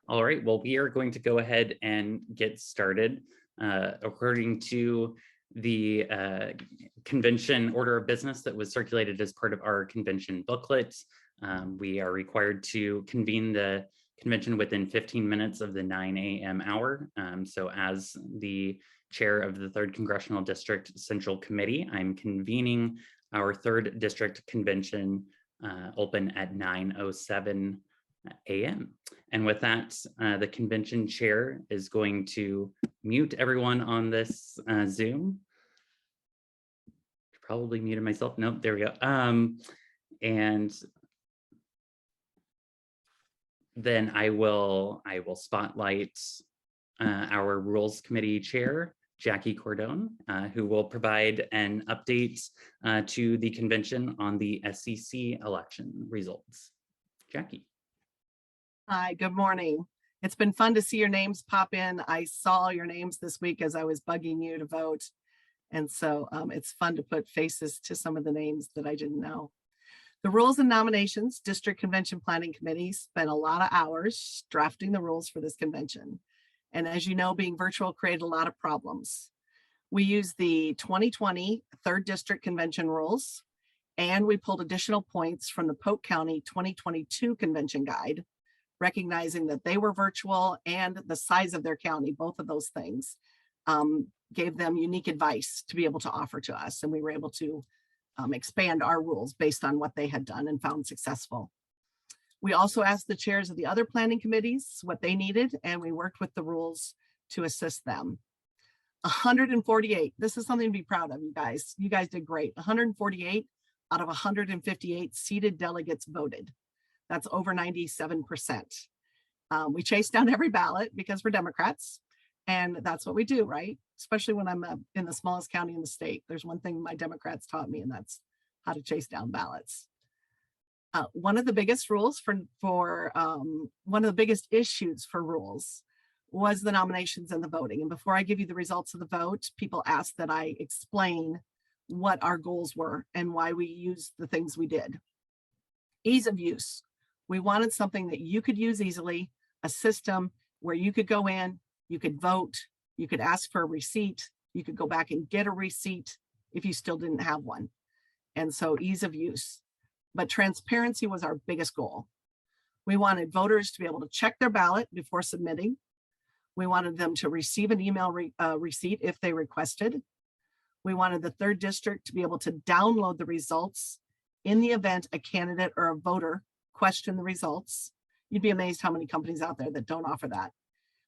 All right, well, we are going to go ahead and get started. According to the convention order of business that was circulated as part of our convention booklet, we are required to convene the convention within 15 minutes of the 9 a.m. hour. So as the chair of the 3rd Congressional District Central Committee, I'm convening our 3rd District Convention open at 9:07 a.m. And with that, the convention chair is going to mute everyone on this Zoom. Probably muted myself. Nope, there we go. And then I will spotlight our Rules Committee chair, Jackie Cordone, who will provide an update to the convention on the SEC election results. Jackie. Hi, good morning. It's been fun to see your names pop in. I saw your names this week as I was bugging you to vote. And so it's fun to put faces to some of the names that I didn't know. The Rules and Nominations District Convention Planning Committee spent a lot of hours drafting the rules for this convention. And as you know, being virtual created a lot of problems. We used the 2020 3rd District Convention rules, and we pulled additional points from the Polk County 2022 Convention Guide, recognizing that they were virtual and the size of their county, both of those things, gave them unique advice to be able to offer to us. And we were able to expand our rules based on what they had done and found successful. We also asked the chairs of the other planning committees what they needed, and we worked with the rules to assist them. 148, this is something to be proud of, you guys. You guys did great. 148 out of 158 seated delegates voted. That's over 97%. We chase down every ballot because we're Democrats, and that's what we do, right? Especially when I'm in the smallest county in the state. There's one thing my Democrats taught me, and that's how to chase down ballots. One of the biggest rules one of the biggest issues for rules was the nominations and the voting. And before I give you the results of the vote, people asked that I explain what our goals were and why we used the things we did. Ease of use. We wanted something that you could use easily, a system where you could go in, you could vote, you could ask for a receipt, you could go back and get a receipt if you still didn't have one. And so ease of use. But transparency was our biggest goal. We wanted voters to be able to check their ballot before submitting. We wanted them to receive an email receipt if they requested. We wanted the 3rd District to be able to download the results in the event a candidate or a voter question the results. You'd be amazed how many companies out there that don't offer that.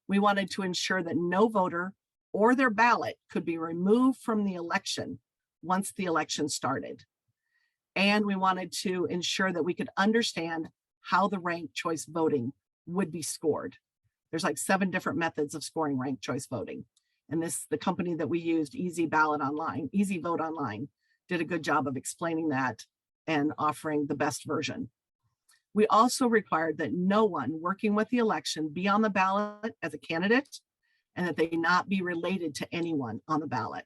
We wanted to ensure that no voter or their ballot could be removed from the election once the election started. And we wanted to ensure that we could understand how the ranked choice voting would be scored. There's like 7 different methods of scoring ranked choice voting. And the company that we used, EZVote Online, did a good job of explaining that and offering the best version. We also required that no one working with the election be on the ballot as a candidate and that they not be related to anyone on the ballot.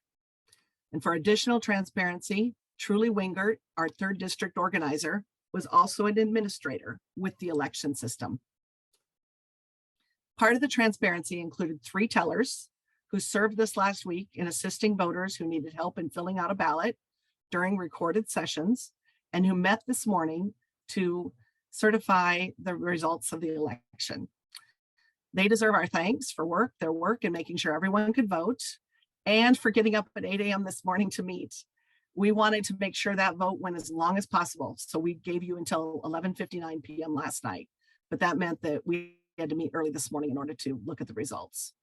And for additional transparency, Truly Wingert, our 3rd District organizer, was also an administrator with the election system. Part of the transparency included 3 tellers who served this last week in assisting voters who needed help in filling out a ballot during recorded sessions and who met this morning to certify the results of the election. They deserve our thanks for their work in making sure everyone could vote and for getting up at 8 a.m. this morning to meet. We wanted to make sure that vote went as long as possible. So we gave you until 11:59 p.m. last night, but that meant that we had to meet early this morning in order to look at the results.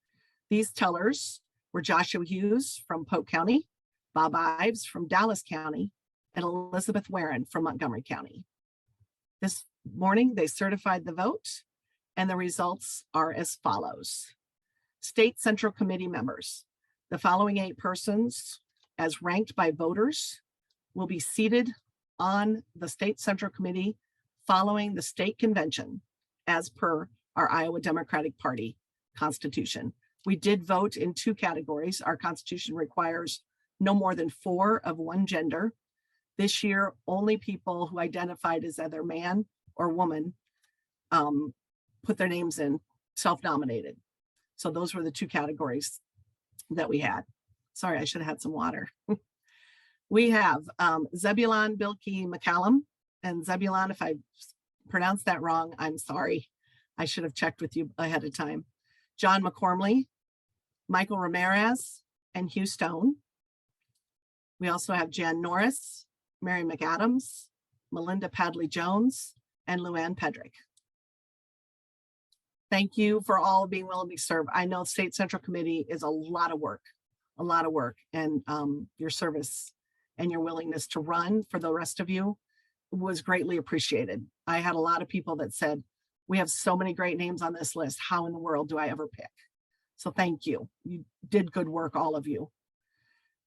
These tellers were Joshua Hughes from Polk County, Bob Ives from Dallas County, and Elizabeth Warren from Montgomery County. This morning, they certified the vote, and the results are as follows. State Central Committee members, the following 8 persons, as ranked by voters, will be seated on the State Central Committee following the state convention, as per our Iowa Democratic Party Constitution. We did vote in 2 categories. Our Constitution requires no more than 4 of one gender. This year, only people who identified as either man or woman put their names in self-nominated. So those were the two categories that we had. Sorry, I should have had some water. We have Zebulon Bilkey McCallum. And Zebulon, if I pronounced that wrong, I'm sorry. I should have checked with you ahead of time. John McCormley, Michael Ramirez, and Hugh Stone. We also have Jan Norris, Mary McAdams, Melinda Padley Jones, and Luann Pedrick. Thank you for all being willing to serve. I know State Central Committee is a lot of work, and your service and your willingness to run for the rest of you was greatly appreciated. I had a lot of people that said, we have so many great names on this list. How in the world do I ever pick? So thank you. You did good work, all of you.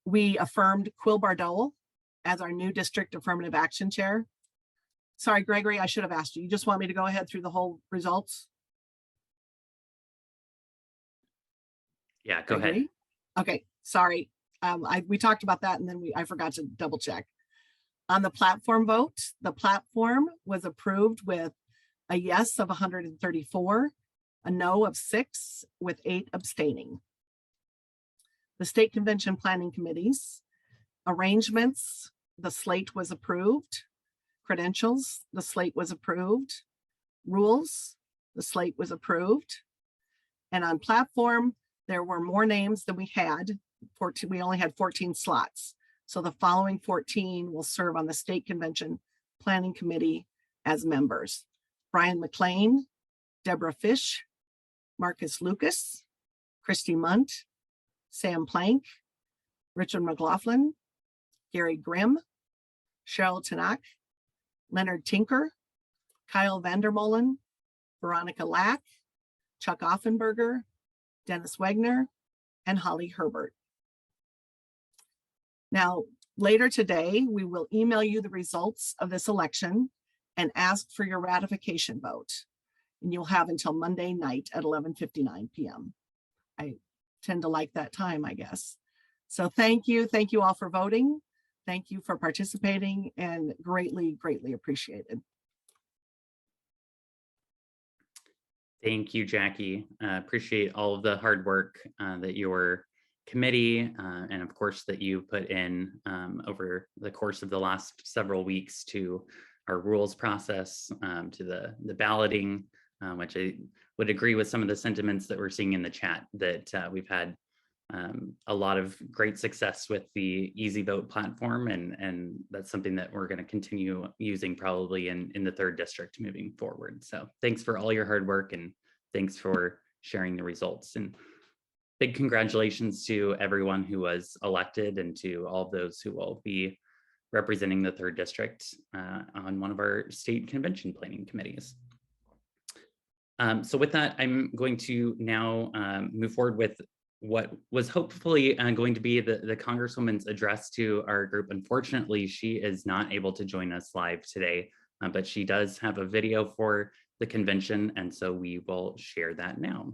We affirmed Quill Bardole as our new district affirmative action chair. Sorry, Gregory, I should have asked you. You just want me to go ahead through the whole results? Yeah, go ahead. Okay, sorry. We talked about that and then I forgot to double check. On the platform vote, the platform was approved with a yes of 134, a no of 6, with 8 abstaining. The state convention planning committees, arrangements, the slate was approved. Credentials, the slate was approved. Rules, the slate was approved. And on platform, there were more names than we had. 14, we only had 14 slots. So the following 14 will serve on the state convention planning committee as members. Brian McLean, Deborah Fish, Marcus Lucas, Christy Munt, Sam Plank, Richard McLaughlin, Gary Grimm, Cheryl Tanak, Leonard Tinker, Kyle Vandermolen, Veronica Lack, Chuck Offenberger, Dennis Wagner, and Holly Herbert. Now, later today, we will email you the results of this election and ask for your ratification vote. And you'll have until Monday night at 11:59 p.m. I tend to like that time, I guess. So thank you all for voting. Thank you for participating, and greatly, greatly appreciated. Thank you, Jackie. Appreciate all of the hard work that your committee and of course that you put in over the course of the last several weeks to our rules process, to the balloting, which I would agree with some of the sentiments that we're seeing in the chat, that we've had a lot of great success with the EZVote platform, and that's something that we're going to continue using probably in the 3rd district moving forward. So thanks for all your hard work, and thanks for sharing the results, and big congratulations to everyone who was elected and to all of those who will be representing the 3rd district on one of our state convention planning committees. So with that, I'm going to now move forward with what was hopefully going to be the Congresswoman's address to our group. Unfortunately, she is not able to join us live today, but she does have a video for the convention, and so we will share that now.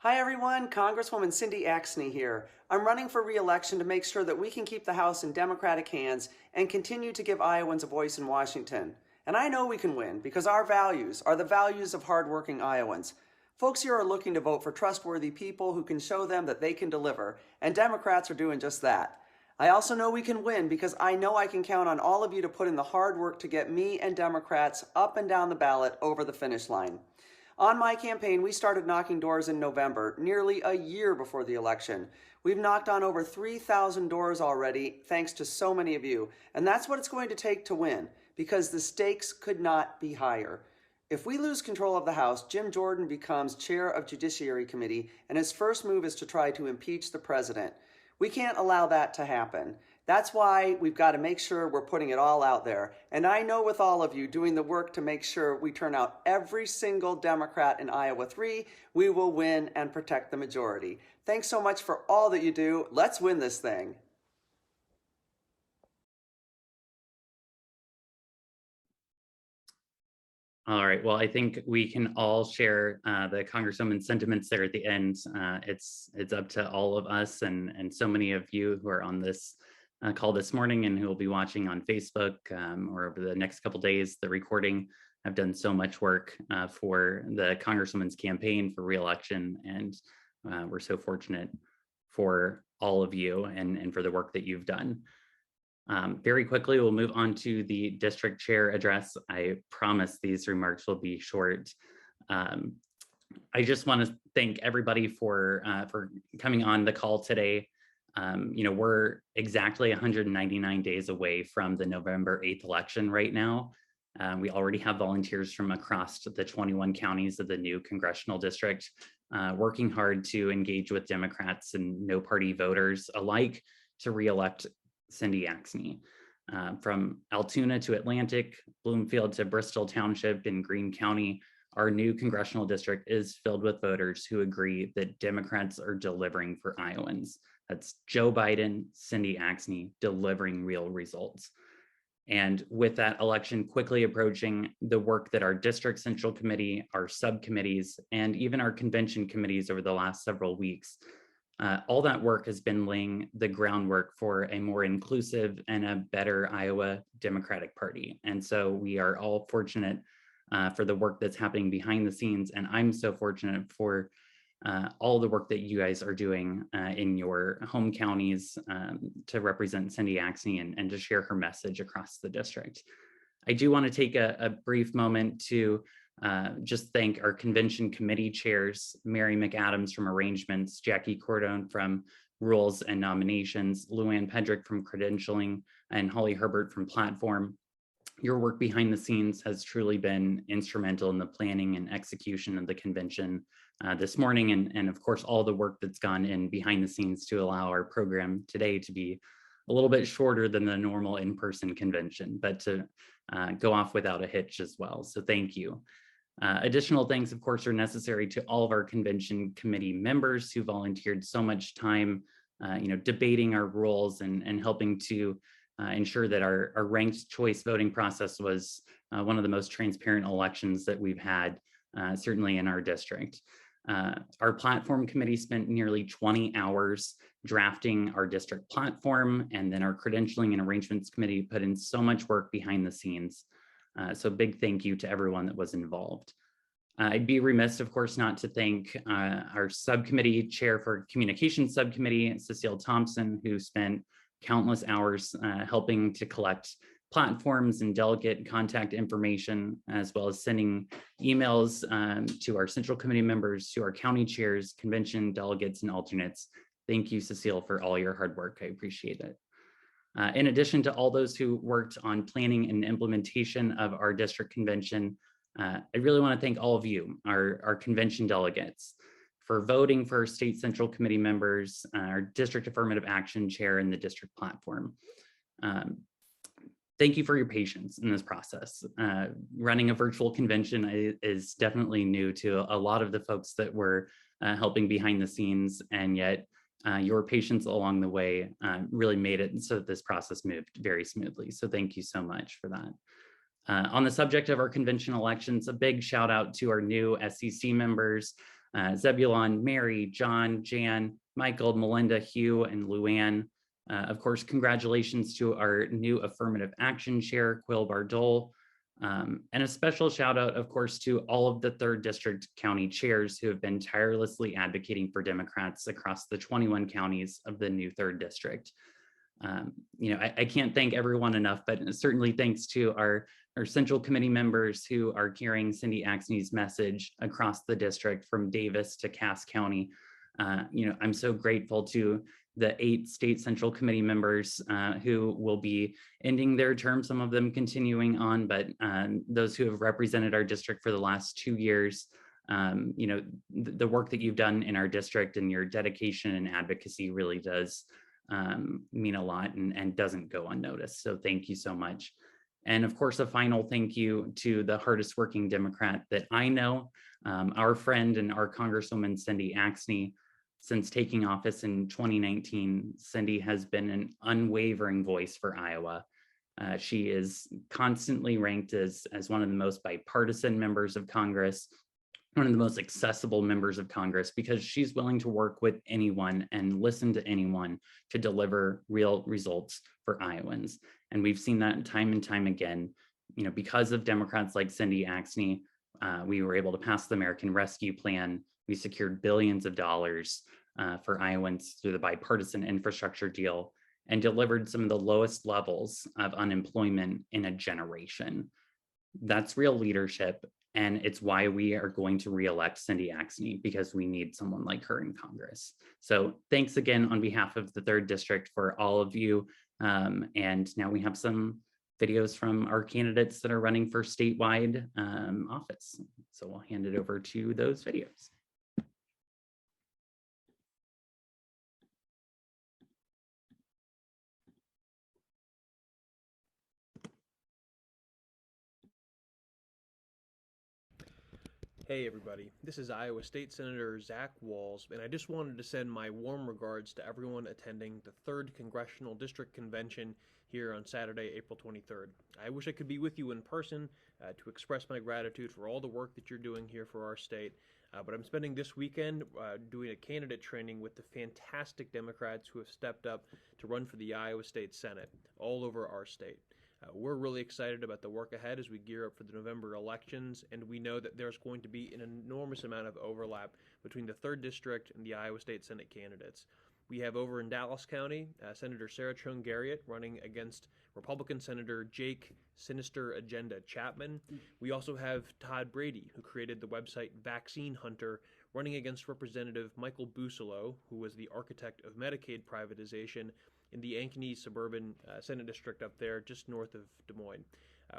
Hi everyone, Congresswoman Cindy Axne here. I'm running for re-election to make sure that we can keep the House in Democratic hands and continue to give Iowans a voice in Washington. And I know we can win because our values are the values of hardworking Iowans. Folks here are looking to vote for trustworthy people who can show them that they can deliver, and Democrats are doing just that. I also know we can win because I know I can count on all of you to put in the hard work to get me and Democrats up and down the ballot over the finish line. On my campaign, we started knocking doors in November, nearly a year before the election. We've knocked on over 3,000 doors already, thanks to so many of you. And that's what it's going to take to win, because the stakes could not be higher. If we lose control of the House, Jim Jordan becomes chair of Judiciary Committee, and his first move is to try to impeach the president. We can't allow that to happen. That's why we've got to make sure we're putting it all out there. And I know with all of you doing the work to make sure we turn out every single Democrat in Iowa 3, we will win and protect the majority. Thanks so much for all that you do. Let's win this thing. All right, well, I think we can all share the Congresswoman's sentiments there at the end. It's up to all of us and so many of you who are on this call this morning and who will be watching on Facebook or over the next couple days, the recording. I've done so much work for the Congresswoman's campaign for re-election, and we're so fortunate for all of you and for the work that you've done. Very quickly, we'll move on to the district chair address. I promise these remarks will be short. I just want to thank everybody for coming on the call today. We're exactly 199 days away from the November 8th election right now. We already have volunteers from across the 21 counties of the new congressional district working hard to engage with Democrats and no party voters alike to re-elect Cindy Axne. From Altoona to Atlantic, Bloomfield to Bristol Township in Greene County, our new congressional district is filled with voters who agree that Democrats are delivering for Iowans. That's Joe Biden, Cindy Axne, delivering real results. And with that election quickly approaching, the work that our district central committee, our subcommittees, and even our convention committees over the last several weeks, all that work has been laying the groundwork for a more inclusive and a better Iowa Democratic Party. And so we are all fortunate for the work that's happening behind the scenes. And I'm so fortunate for all the work that you guys are doing in your home counties to represent Cindy Axne and to share her message across the district. I do want to take a brief moment to just thank our convention committee chairs, Mary McAdams from Arrangements, Jackie Cordone from Rules and Nominations, Luann Pedrick from Credentialing, and Holly Herbert from Platform. Your work behind the scenes has truly been instrumental in the planning and execution of the convention this morning, and of course, all the work that's gone in behind the scenes to allow our program today to be a little bit shorter than the normal in-person convention, but to go off without a hitch as well. So thank you. Additional thanks, of course, are necessary to all of our convention committee members who volunteered so much time, debating our rules and helping to ensure that our ranked choice voting process was one of the most transparent elections that we've had, certainly in our district. Our platform committee spent nearly 20 hours drafting our district platform, and then our credentialing and arrangements committee put in so much work behind the scenes. So big thank you to everyone that was involved. I'd be remiss, of course, not to thank our subcommittee chair for communications subcommittee, Cecile Thompson, who spent countless hours helping to collect platforms and delegate contact information, as well as sending emails to our central committee members, to our county chairs, convention delegates, and alternates. Thank you, Cecile, for all your hard work. I appreciate it. In addition to all those who worked on planning and implementation of our district convention, I really want to thank all of you, our convention delegates, for voting for state central committee members, our district affirmative action chair, and the district platform. Thank you for your patience in this process. Running a virtual convention is definitely new to a lot of the folks that were helping behind the scenes, and yet your patience along the way really made it so that this process moved very smoothly. So thank you so much for that. On the subject of our convention elections, a big shout out to our new SEC members, Zebulon, Mary, John, Jan, Michael, Melinda, Hugh, and Luann. Of course, congratulations to our new affirmative action chair, Quill Bardole. And a special shout out, of course, to all of the 3rd District county chairs who have been tirelessly advocating for Democrats across the 21 counties of the new 3rd District. I can't thank everyone enough, but certainly thanks to our central committee members who are carrying Cindy Axne's message across the district from Davis to Cass County. I'm so grateful to the 8 state central committee members who will be ending their term, some of them continuing on, but those who have represented our district for the last 2 years. The work that you've done in our district and your dedication and advocacy really does mean a lot and doesn't go unnoticed. So thank you so much. And of course, a final thank you to the hardest working Democrat that I know, our friend and our Congresswoman Cindy Axne. Since taking office in 2019, Cindy has been an unwavering voice for Iowa. She is constantly ranked as one of the most bipartisan members of Congress, one of the most accessible members of Congress because she's willing to work with anyone and listen to anyone to deliver real results for Iowans. And we've seen that time and time again. Because of Democrats like Cindy Axne, we were able to pass the American Rescue Plan. We secured billions of dollars for Iowans through the bipartisan infrastructure deal and delivered some of the lowest levels of unemployment in a generation. That's real leadership. And it's why we are going to reelect Cindy Axne, because we need someone like her in Congress. So thanks again on behalf of the 3rd District for all of you. And now we have some videos from our candidates that are running for statewide office. So we'll hand it over to those videos. Hey everybody, this is Iowa State Senator Zach Walz, and I just wanted to send my warm regards to everyone attending the 3rd Congressional District Convention here on Saturday, April 23rd. I wish I could be with you in person to express my gratitude for all the work that you're doing here for our state, but I'm spending this weekend doing a candidate training with the fantastic Democrats who have stepped up to run for the Iowa State Senate all over our state. We're really excited about the work ahead as we gear up for the November elections, and we know that there's going to be an enormous amount of overlap between the 3rd District and the Iowa State Senate candidates. We have over in Dallas County, Senator Sarah Chung-Garriott running against Republican Senator Jake Sinister Agenda Chapman. We also have Todd Brady, who created the website Vaccine Hunter, running against Representative Michael Busolo, who was the architect of Medicaid privatization in the Ankeny suburban Senate district up there just north of Des Moines.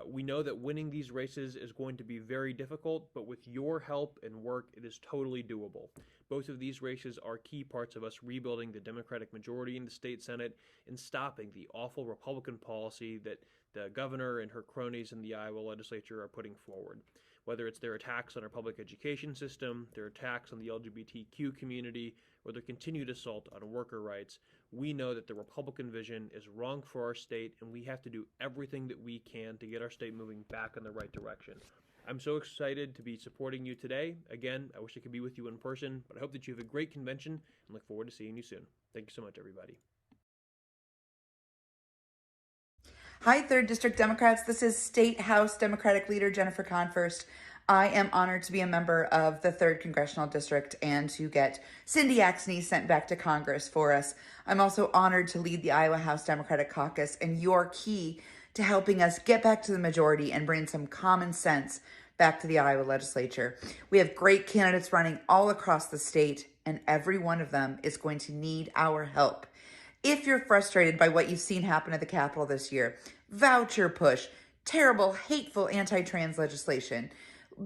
We know that winning these races is going to be very difficult, but with your help and work, it is totally doable. Both of these races are key parts of us rebuilding the Democratic majority in the state Senate and stopping the awful Republican policy that the governor and her cronies in the Iowa legislature are putting forward. Whether it's their attacks on our public education system, their attacks on the LGBTQ community, or their continued assault on worker rights, we know that the Republican vision is wrong for our state, and we have to do everything that we can to get our state moving back in the right direction. I'm so excited to be supporting you today. Again, I wish I could be with you in person, but I hope that you have a great convention and look forward to seeing you soon. Thank you so much, everybody. Hi, 3rd District Democrats. This is State House Democratic Leader Jennifer Conforst. I am honored to be a member of the 3rd Congressional District and to get Cindy Axne sent back to Congress for us. I'm also honored to lead the Iowa House Democratic Caucus, and you're key to helping us get back to the majority and bring some common sense back to the Iowa legislature. We have great candidates running all across the state, and every one of them is going to need our help. If you're frustrated by what you've seen happen at the Capitol this year, voucher push, terrible, hateful anti-trans legislation,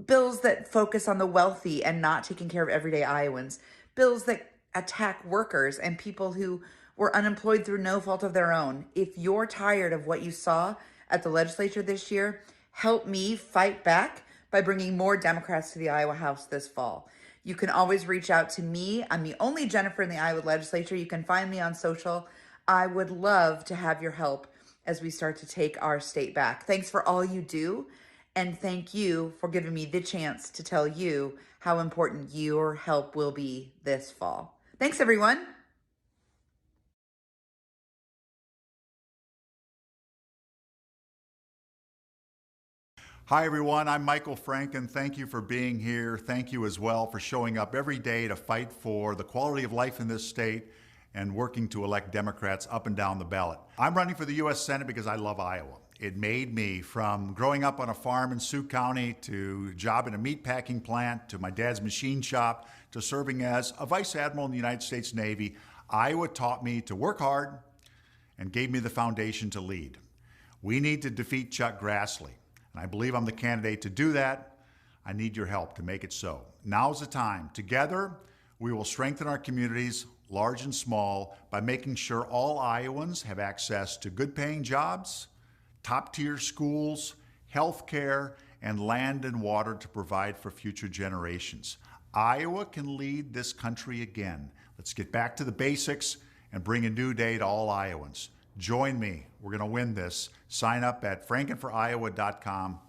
bills that focus on the wealthy and not taking care of everyday Iowans, bills that attack workers and people who were unemployed through no fault of their own. If you're tired of what you saw at the legislature this year, help me fight back by bringing more Democrats to the Iowa House this fall. You can always reach out to me. I'm the only Jennifer in the Iowa legislature. You can find me on social. I would love to have your help as we start to take our state back. Thanks for all you do. And thank you for giving me the chance to tell you how important your help will be this fall. Thanks, everyone. Hi, everyone. I'm Michael Franken. Thank you for being here. Thank you as well for showing up every day to fight for the quality of life in this state and working to elect Democrats up and down the ballot. I'm running for the U.S. Senate because I love Iowa. It made me, from growing up on a farm in Sioux County to a job in a meatpacking plant to my dad's machine shop to serving as a vice admiral in the United States Navy. Iowa taught me to work hard and gave me the foundation to lead. We need to defeat Chuck Grassley, and I believe I'm the candidate to do that. I need your help to make it so. Now's the time. Together, we will strengthen our communities, large and small, by making sure all Iowans have access to good-paying jobs, top-tier schools, health care, and land and water to provide for future generations. Iowa can lead this country again. Let's get back to the basics and bring a new day to all Iowans. Join me. We're going to win this. Sign up at frankenforiowa.com.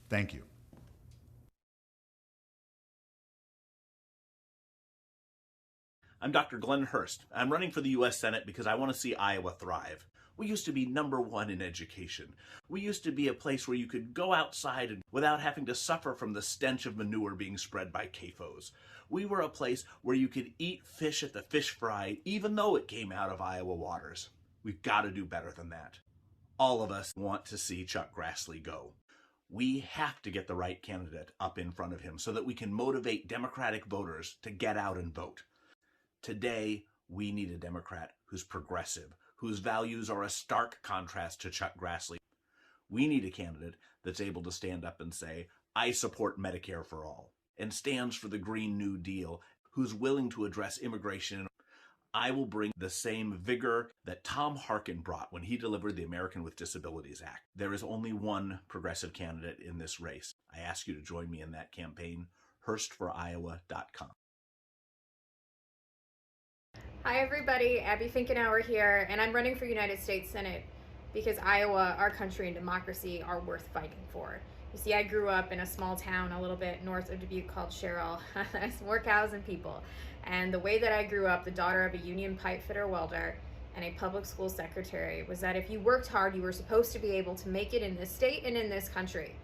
Thank you. I'm Dr. Glenn Hurst. I'm running for the U.S. Senate because I want to see Iowa thrive. We used to be #1 in education. We used to be a place where you could go outside without having to suffer from the stench of manure being spread by CAFOs. We were a place where you could eat fish at the fish fry, even though it came out of Iowa waters. We've got to do better than that. All of us want to see Chuck Grassley go. We have to get the right candidate up in front of him so that we can motivate Democratic voters to get out and vote. Today, we need a Democrat who's progressive, whose values are a stark contrast to Chuck Grassley. We need a candidate that's able to stand up and say, I support Medicare for all, and stands for the Green New Deal, who's willing to address immigration. I will bring the same vigor that Tom Harkin brought when he delivered the American with Disabilities Act. There is only one progressive candidate in this race. I ask you to join me in that campaign, HurstForIowa.com. Hi everybody, Abby Finkenauer here, and I'm running for United States Senate because Iowa, our country, and democracy are worth fighting for. You see, I grew up in a small town a little bit north of Dubuque called Sherrill. There's more cows than people. And the way that I grew up, the daughter of a union pipe fitter welder and a public school secretary, was that if you worked hard, you were supposed to be able to make it in this state and in this country.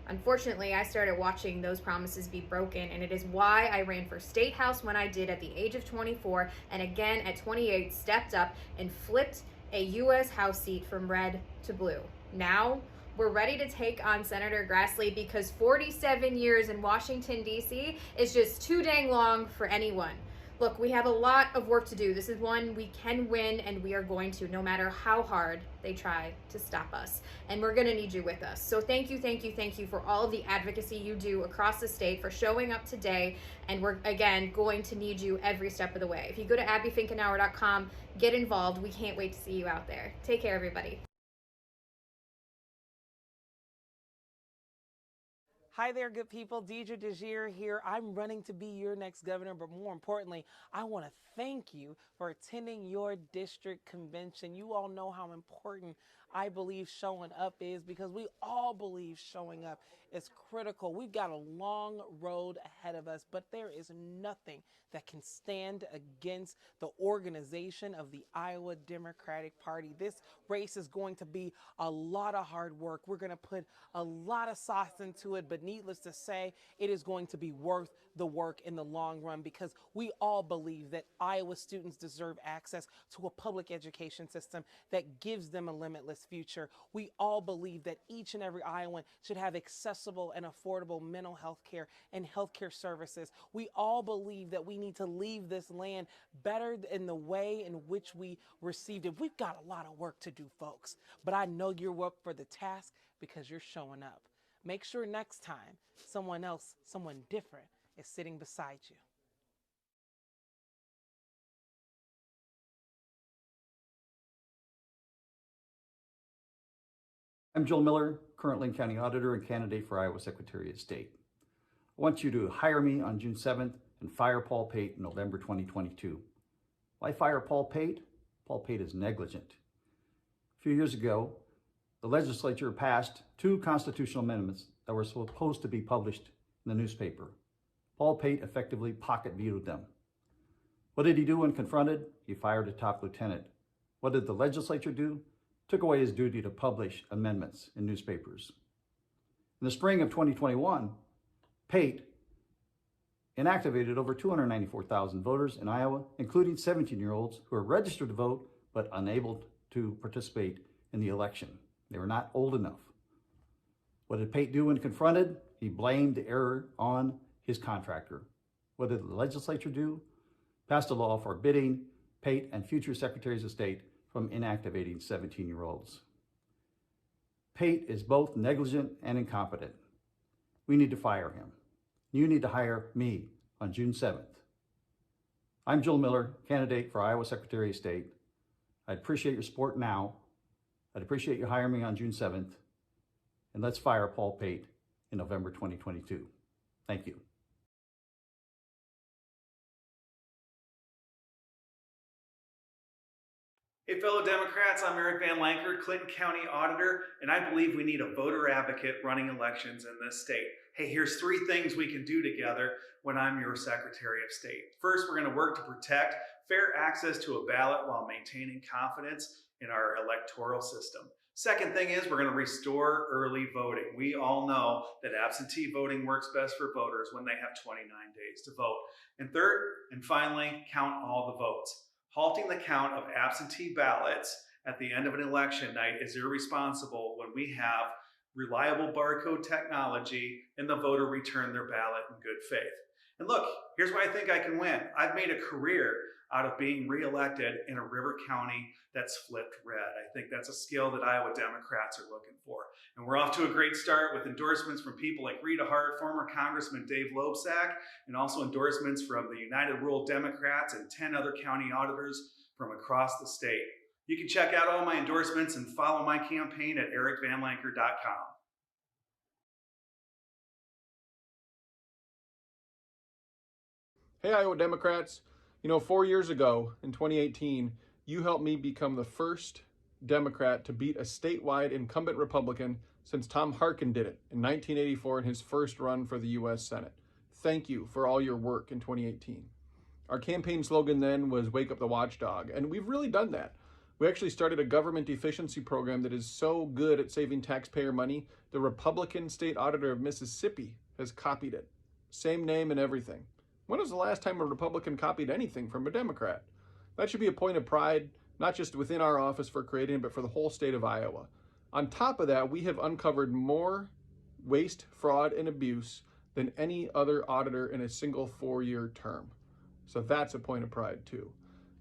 Unfortunately, I started watching those promises be broken, and it is why I ran for State House when I did at the age of 24, and again at 28 stepped up and flipped a U.S. House seat from red to blue. Now, we're ready to take on Senator Grassley because 47 years in Washington, D.C. is just too dang long for anyone. Look, we have a lot of work to do. This is one we can win, and we are going to, no matter how hard they try to stop us. And we're going to need you with us. So thank you, thank you, thank you for all of the advocacy you do across the state, for showing up today. And we're, again, going to need you every step of the way. If you go to abbyfinkenauer.com, get involved. We can't wait to see you out there. Take care, everybody. Hi there, good people. Deidre DeGier here. I'm running to be your next governor, but more importantly, I want to thank you for attending your district convention. You all know how important I believe showing up is, because we all believe showing up is critical. We've got a long road ahead of us, but there is nothing that can stand against the organization of the Iowa Democratic Party. This race is going to be a lot of hard work. We're going to put a lot of sauce into it, but needless to say, it is going to be worth the work in the long run, because we all believe that Iowa students deserve access to a public education system that gives them a limitless future. We all believe that each and every Iowan should have accessible and affordable mental health care and healthcare services. We all believe that we need to leave this land better in the way in which we received it. We've got a lot of work to do, folks, but I know you're up for the task because you're showing up. Make sure next time someone else, someone different, is sitting beside you. I'm Joel Miller, current Lane County Auditor and candidate for Iowa Secretary of State. I want you to hire me on June 7th and fire Paul Pate in November 2022. Why fire Paul Pate? Paul Pate is negligent. A few years ago, the legislature passed 2 constitutional amendments that were supposed to be published in the newspaper. Paul Pate effectively pocket vetoed them. What did he do when confronted? He fired a top lieutenant. What did the legislature do? Took away his duty to publish amendments in newspapers. In the spring of 2021, Pate inactivated over 294,000 voters in Iowa, including 17-year-olds who are registered to vote but unable to participate in the election. They were not old enough. What did Pate do when confronted? He blamed the error on his contractor. What did the legislature do? Passed a law forbidding Pate and future secretaries of state from inactivating 17-year-olds. Pate is both negligent and incompetent. We need to fire him. You need to hire me on June 7th. I'm Joel Miller, candidate for Iowa Secretary of State. I'd appreciate your support now. I'd appreciate you hiring me on June 7th. And let's fire Paul Pate in November 2022. Thank you. Hey fellow Democrats, I'm Eric Van Lanker, Clinton County Auditor, and I believe we need a voter advocate running elections in this state. Hey, here's 3 things we can do together when I'm your Secretary of State. First, we're going to work to protect fair access to a ballot while maintaining confidence in our electoral system. Second thing is we're going to restore early voting. We all know that absentee voting works best for voters when they have 29 days to vote. And third, and finally, count all the votes. Halting the count of absentee ballots at the end of an election night is irresponsible when we have reliable barcode technology and the voter return their ballot in good faith. And look, here's why I think I can win. I've made a career out of being reelected in a River County that's flipped red. I think that's a skill that Iowa Democrats are looking for. And we're off to a great start with endorsements from people like Rita Hart, former Congressman Dave Loebsack, and also endorsements from the United Rural Democrats and 10 other county auditors from across the state. You can check out all my endorsements and follow my campaign at ericvanlanker.com. Hey, Iowa Democrats. 4 years ago in 2018, you helped me become the first Democrat to beat a statewide incumbent Republican since Tom Harkin did it in 1984 in his first run for the U.S. Senate. Thank you for all your work in 2018. Our campaign slogan then was Wake Up the Watchdog, and we've really done that. We actually started a government efficiency program that is so good at saving taxpayer money, the Republican state auditor of Mississippi has copied it. Same name and everything. When was the last time a Republican copied anything from a Democrat? That should be a point of pride, not just within our office for creating, but for the whole state of Iowa. On top of that, we have uncovered more waste, fraud, and abuse than any other auditor in a single 4-year term. So that's a point of pride too.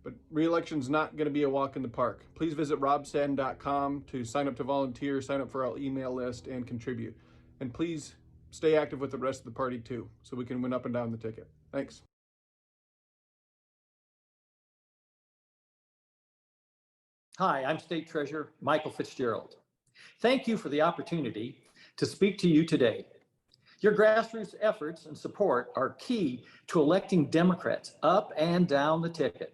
But re-election's not going to be a walk in the park. Please visit robsadden.com to sign up to volunteer, sign up for our email list, and contribute. And please stay active with the rest of the party too, so we can win up and down the ticket. Thanks. Hi, I'm State Treasurer Michael Fitzgerald. Thank you for the opportunity to speak to you today. Your grassroots efforts and support are key to electing Democrats up and down the ticket.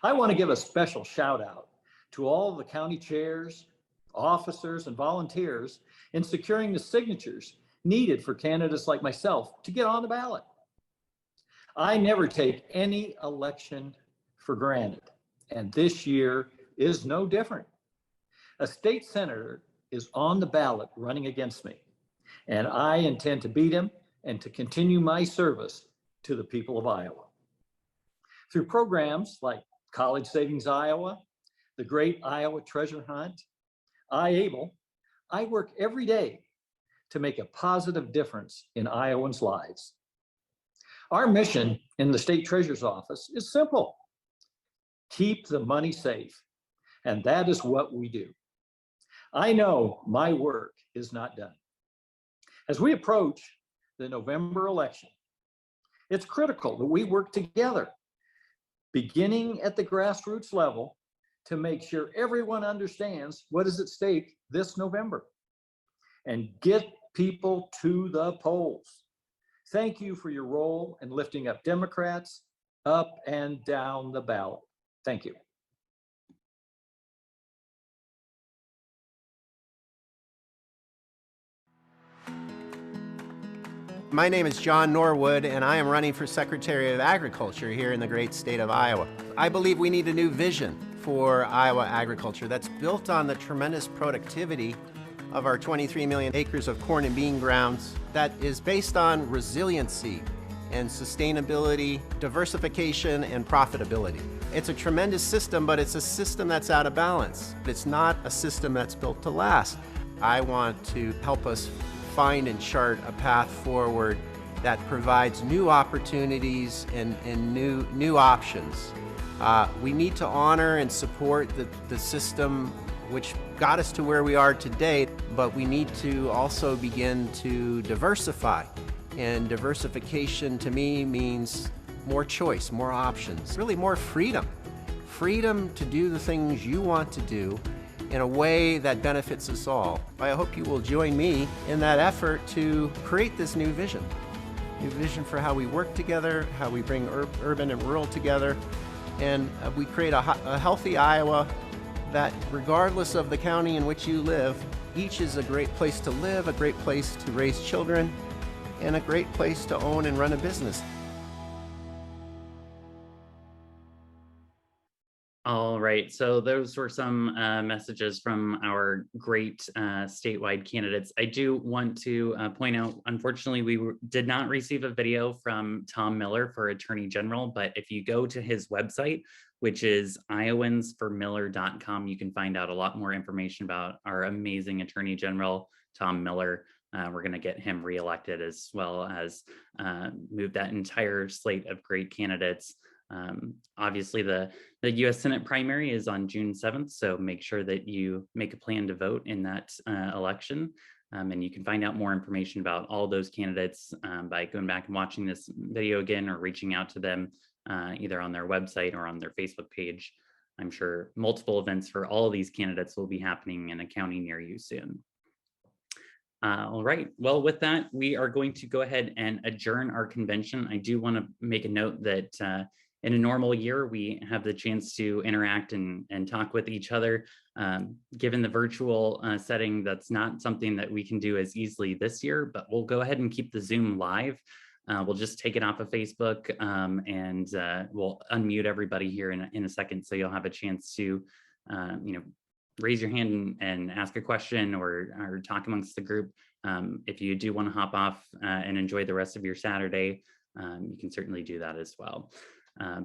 I want to give a special shout out to all the county chairs, officers, and volunteers in securing the signatures needed for candidates like myself to get on the ballot. I never take any election for granted, and this year is no different. A state senator is on the ballot running against me, and I intend to beat him and to continue my service to the people of Iowa. Through programs like College Savings Iowa, the Great Iowa Treasure Hunt, iAble, I work every day to make a positive difference in Iowans' lives. Our mission in the State Treasurer's Office is simple: keep the money safe, and that is what we do. I know my work is not done. As we approach the November election, it's critical that we work together, beginning at the grassroots level, to make sure everyone understands what is at stake this November and get people to the polls. Thank you for your role in lifting up Democrats up and down the ballot. Thank you. My name is John Norwood, and I am running for Secretary of Agriculture here in the great state of Iowa. I believe we need a new vision for Iowa agriculture that's built on the tremendous productivity of our 23 million acres of corn and bean grounds, that is based on resiliency and sustainability, diversification, and profitability. It's a tremendous system, but it's a system that's out of balance. It's not a system that's built to last. I want to help us find and chart a path forward that provides new opportunities and new options. We need to honor and support the system which got us to where we are today, but we need to also begin to diversify. And diversification to me means more choice, more options, really more freedom. Freedom to do the things you want to do in a way that benefits us all. I hope you will join me in that effort to create this new vision for how we work together, how we bring urban and rural together, and we create a healthy Iowa that, regardless of the county in which you live, each is a great place to live, a great place to raise children, and a great place to own and run a business. All right, so those were some messages from our great statewide candidates. I do want to point out, unfortunately, we did not receive a video from Tom Miller for Attorney General, but if you go to his website, which is iowansformiller.com, you can find out a lot more information about our amazing Attorney General, Tom Miller. We're going to get him reelected, as well as move that entire slate of great candidates. Obviously, the U.S. Senate primary is on June 7th, so make sure that you make a plan to vote in that election. And you can find out more information about all those candidates by going back and watching this video again, or reaching out to them either on their website or on their Facebook page. I'm sure multiple events for all of these candidates will be happening in a county near you soon. All right, well, with that, we are going to go ahead and adjourn our convention. I do want to make a note that in a normal year, we have the chance to interact and talk with each other. Given the virtual setting, that's not something that we can do as easily this year, but we'll go ahead and keep the Zoom live. We'll just take it off of Facebook and we'll unmute everybody here in a second, so you'll have a chance to raise your hand and ask a question or talk amongst the group. If you do want to hop off and enjoy the rest of your Saturday, you can certainly do that as well.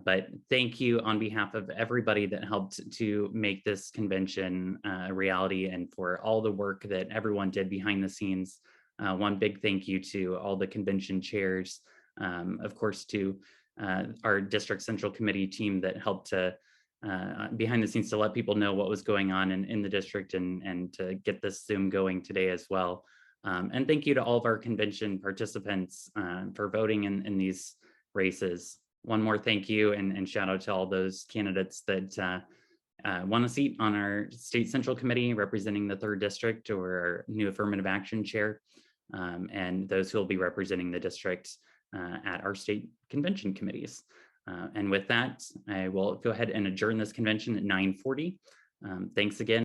But thank you on behalf of everybody that helped to make this convention a reality, and for all the work that everyone did behind the scenes. One big thank you to all the convention chairs, of course, to our district central committee team that helped to behind the scenes to let people know what was going on in the district, and to get this Zoom going today as well. And thank you to all of our convention participants for voting in these races. One more thank you and shout out to all those candidates that won a seat on our state central committee representing the 3rd district, or our new affirmative action chair, and those who will be representing the district at our state convention committees. And with that, I will go ahead and adjourn this convention at 9:40. Thanks again.